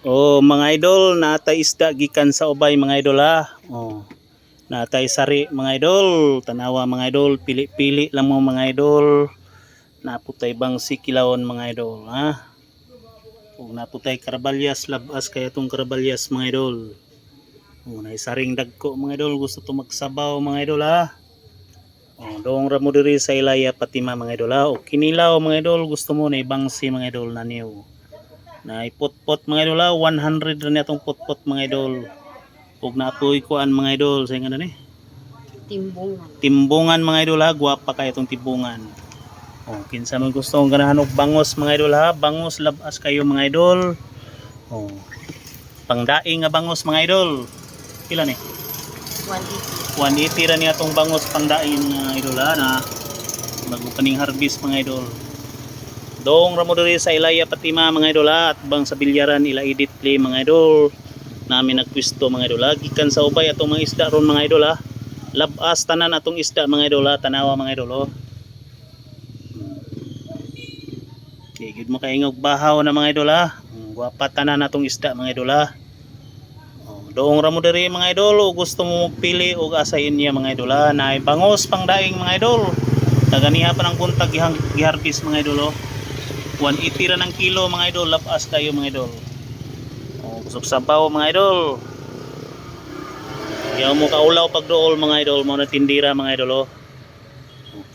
Oh, mga idol, natay isda gikan sa ubay mga idol ha. Oh. Natay sari mga idol, tanawa mga idol, pili-pili lang mo mga idol. Naputay bang sikilawon mga idol ha. Ug naputay karabalyas, labas kaya tong karabalyas mga idol. Oh, naisaring dagko mga idol, gusto to magsabaw mga idol ha. Oh, doong ra mo diri sa Ilaya Patima mga idol ha. O kinilaw mga idol, gusto mo na ibangsi mga idol na niyo. Na ipot-pot mga idol ha, 100 ra niya tong pot-pot mga idol. Ug naapoy kuan mga idol sa ngano ni? Timbungan. Timbungan mga idol ha, guwapa kay itong timbungan. Oh, kinsa man gusto ng ganahan og bangos mga idol ha, bangos labas kayo mga idol. Oh. Pangdaing nga bangos mga idol. Pila ni? 180. 180 ra niya tong bangos pangdaing mga idol ha na bago kaning harvest mga idol. Doong ra mo diri sa Ilaya Patima mga idol ha, at bang sa bilyaran ila iditli mga idol. Namin nagpwesto mga idol ha, gikan sa ubay atong mga isda ron mga idol ha. Labas tanan atong isda mga idol ha, tanawa mga idol oh. Gid mo kaingog bahaw na mga idol ha. Guwapa tanan atong isda mga idol ha. Oh, doong ra mo diri mga idol, o gusto mo magpili og asayin niya mga idol ha, na bangos pangdaing mga idol. Taganiha pa ng buntag giharvest mga idol oh. 180 ra ng kilo mga idol, labas kayo mga idol. Oh, kusog sabaw mga idol. Yaw mo kaulaw pagdool mga idol, mo na tindira mga idol oh.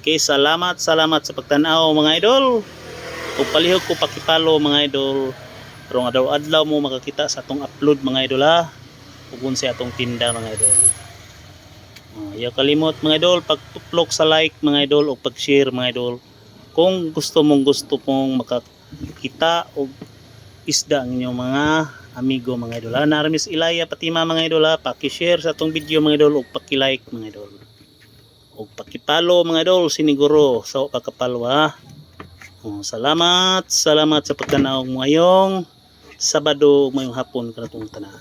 Okay, salamat sa pagtanaw mga idol. Ug palihog ko pakipalo mga idol. Pero adlaw mo makakita sa atong upload mga idol ha. Ug unsay atong tinda mga idol. Ayaw kalimot mga idol pagtuplok sa like mga idol o pag-share mga idol. Kung gusto pong makakita o isda ang inyong mga amigo mga idol ha. Naramis Ilaya Patima mga idol ha. Paki-share sa atong video mga idol o paki-like mga idol. O paki-follow mga idol siniguro sa pagkapalo ha. Salamat sa pagtanaw ngayong Sabado mayong hapon kanatong tanan.